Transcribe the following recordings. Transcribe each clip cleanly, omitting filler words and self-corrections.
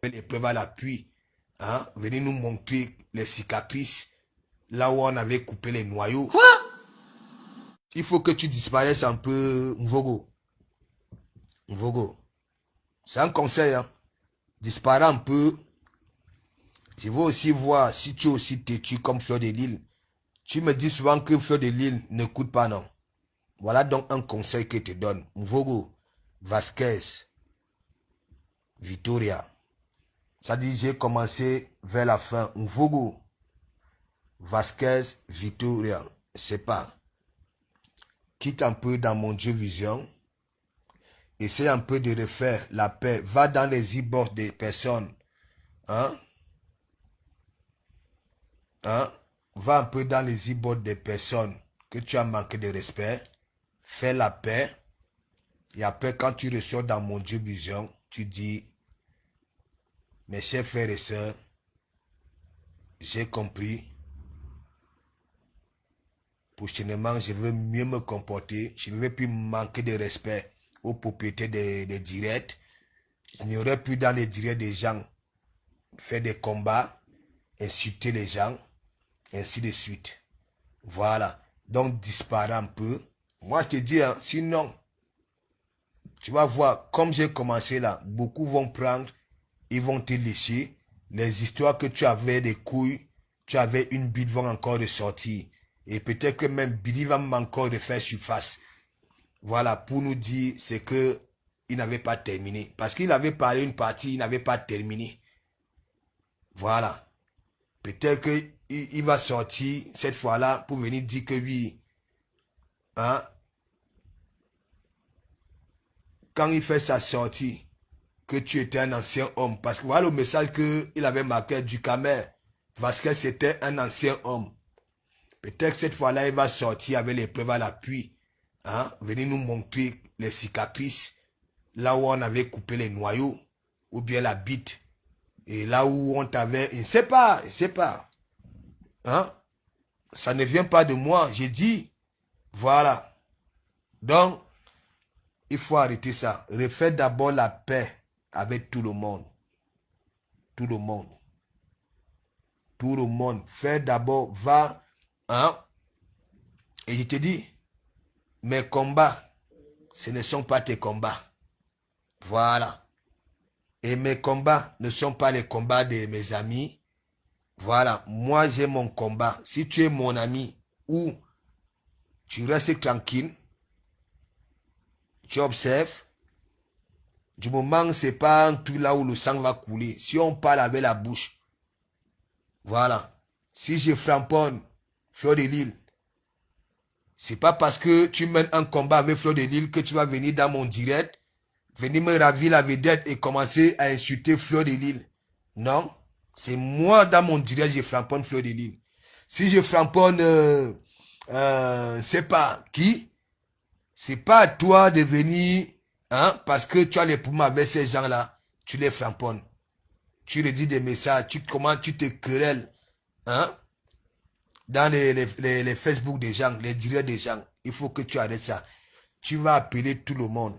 l'épreuve à l'appui. Hein? Venez nous montrer les cicatrices là où on avait coupé les noyaux. Quoi? Il faut que tu disparaisses un peu, Mvogo. Mvogo. C'est un conseil. Hein? Disparais un peu. Je veux aussi voir si tu es aussi têtu comme Fleur de Lille. Tu me dis souvent que Fleur de Lille n'écoute pas, non. Voilà donc un conseil que je te donne. Mvogo, Vasquez, Vitoria. Ça dit, j'ai commencé vers la fin. Mvogo, Vasquez, Vitoria. C'est pas. Quitte un peu dans mon Dieu Vision. Essaye un peu de refaire la paix. Va dans les e-box des personnes. Hein? Hein? Va un peu dans les e-box des personnes que tu as manqué de respect. Fais la paix. Et après, quand tu ressors dans mon Dieu Vision, tu dis, mes chers frères et sœurs, j'ai compris. Prochainement, je veux mieux me comporter. Je ne veux plus manquer de respect aux propriétaires des directs. Il n'y aurait plus dans les directs des gens faire des combats, insulter les gens, ainsi de suite. Voilà. Donc, disparaît un peu. Moi, je te dis, hein, sinon, tu vas voir, comme j'ai commencé là, beaucoup vont prendre, ils vont te lécher. Les histoires que tu avais des couilles, tu avais une bite vont encore ressortir. Et peut-être que même Billy va encore refaire surface. Voilà, pour nous dire, c'est que il n'avait pas terminé. Parce qu'il avait parlé une partie, il n'avait pas terminé. Voilà. Peut-être qu'il va sortir cette fois-là pour venir dire que oui. Hein? Quand il fait sa sortie, que tu étais un ancien homme. Parce que voilà le message qu'il avait marqué du Camer. Parce que c'était un ancien homme. Peut-être que cette fois-là, il va sortir avec les preuves à l'appui. Hein? Venir nous montrer les cicatrices. Là où on avait coupé les noyaux. Ou bien la bite. Et là où on t'avait... Il ne sait pas. Il ne sait pas. Hein? Ça ne vient pas de moi. J'ai dit. Voilà. Donc, il faut arrêter ça. Refais d'abord la paix avec tout le monde. Tout le monde. Tout le monde. Fais d'abord, va. Hein? Et je te dis, mes combats, ce ne sont pas tes combats. Voilà. Et mes combats ne sont pas les combats de mes amis. Voilà. Moi, j'ai mon combat. Si tu es mon ami ou tu restes tranquille, tu observes, du moment où c'est pas un truc là où le sang va couler. Si on parle avec la bouche, voilà. Si je framponne Fleur de Lille, c'est pas parce que tu mènes un combat avec Fleur de Lille que tu vas venir dans mon direct, venir me ravir la vedette et commencer à insulter Fleur de Lille. Non. C'est moi dans mon direct, je framponne Fleur de Lille. Si je framponne, c'est pas qui, c'est pas à toi de venir, hein, parce que tu as les poumons avec ces gens-là, tu les framponnes. Tu redis des messages, comment tu te querelles, hein, dans les Facebook des gens, les directs des gens. Il faut que tu arrêtes ça. Tu vas appeler tout le monde.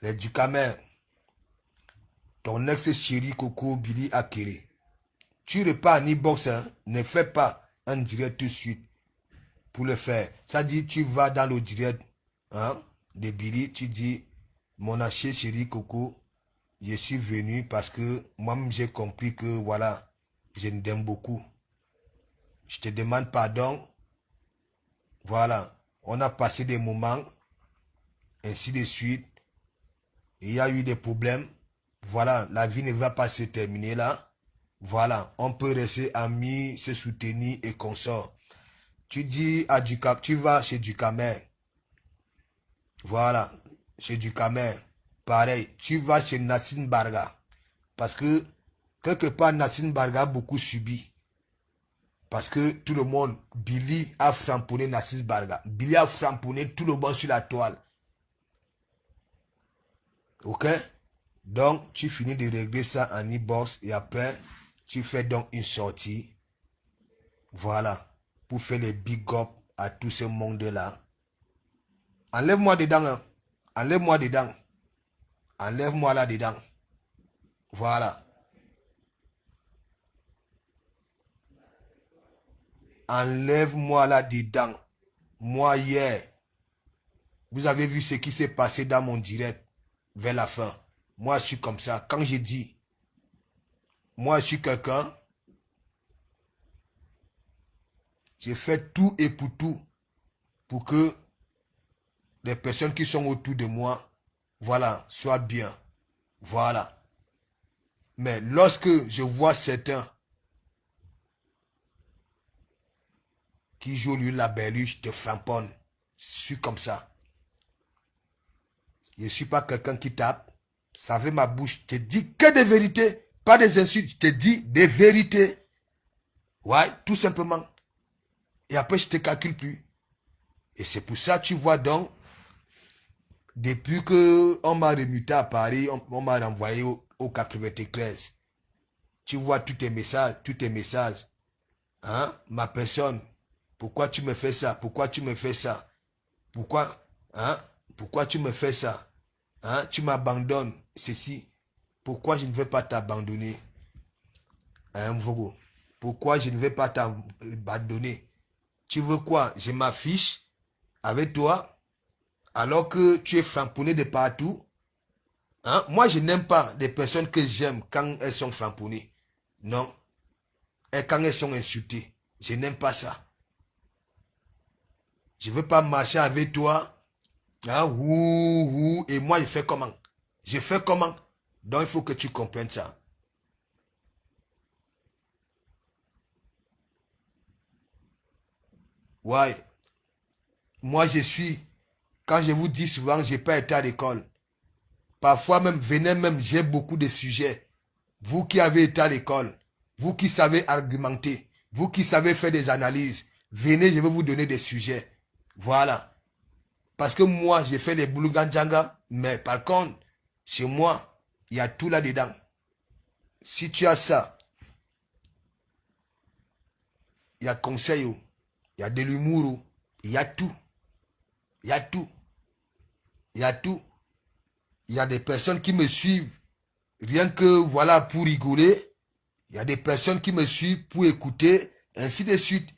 Les Ducamer, ton ex-chéri Coco Billy Akere. Tu repars en e-box, hein, ne fais pas un direct tout de suite pour le faire. Ça dit, tu vas dans le direct, hein, de Billy, tu dis, mon acheté chéri Coco, je suis venu parce que moi-même j'ai compris que voilà, je ne t'aime beaucoup. Je te demande pardon. Voilà, on a passé des moments, ainsi de suite. Il y a eu des problèmes. Voilà, la vie ne va pas se terminer là. Voilà, on peut rester amis, se soutenir et consorts. Tu dis à Ducam, tu vas chez Ducamer. Voilà, chez Ducamer. Pareil, tu vas chez Nassine Barga. Parce que, quelque part, Nassine Barga a beaucoup subi. Parce que tout le monde, Billy a framponné Nassine Barga. Billy a framponné tout le monde sur la toile. Ok? Donc, tu finis de régler ça en e-box et après, tu fais donc une sortie. Voilà. Pour faire les big up à tout ce monde-là. Enlève-moi dedans. Hein. Enlève-moi dedans. Enlève-moi là dedans. Voilà. Enlève-moi là-dedans. Moi, hier, vous avez vu ce qui s'est passé dans mon direct vers la fin. Moi, je suis comme ça. Quand j'ai dit, moi, je suis quelqu'un, j'ai fait tout et pour que les personnes qui sont autour de moi, voilà, soient bien. Voilà. Mais lorsque je vois certains qui jouent lui la berluche, te framponne, je suis comme ça. Je ne suis pas quelqu'un qui tape. Ça fait ma bouche. Je te dis que des vérités, pas des insultes. Je te dis des vérités. Ouais, tout simplement. Et après, je ne te calcule plus. Et c'est pour ça, tu vois donc, depuis qu'on m'a remuté à Paris, on m'a renvoyé au 93. Tu vois tous tes messages. Hein, ma personne, pourquoi tu me fais ça? Pourquoi tu me fais ça? Pourquoi, hein? Pourquoi tu me fais ça? Hein? Tu m'abandonnes, ceci. Pourquoi je ne vais pas t'abandonner? Hein, Mvogo? Pourquoi je ne vais pas t'abandonner? Tu veux quoi? Je m'affiche avec toi alors que tu es framponné de partout. Hein? Moi, je n'aime pas des personnes que j'aime quand elles sont framponnées. Non. Et quand elles sont insultées. Je n'aime pas ça. Je ne veux pas marcher avec toi. Hein? Et moi, je fais comment? Je fais comment? Donc, il faut que tu comprennes ça. Ouais. Moi, je suis, quand je vous dis souvent, je n'ai pas été à l'école. Parfois même, venez même, j'ai beaucoup de sujets. Vous qui avez été à l'école, vous qui savez argumenter, vous qui savez faire des analyses, venez, je vais vous donner des sujets. Voilà. Parce que moi, j'ai fait les Boulouganjanga, mais par contre, chez moi, il y a tout là-dedans. Si tu as ça, il y a conseil, il y a de l'humour, il y a tout. Il y a tout. Il y a tout. Il y a des personnes qui me suivent rien que voilà pour rigoler. Il y a des personnes qui me suivent pour écouter, ainsi de suite.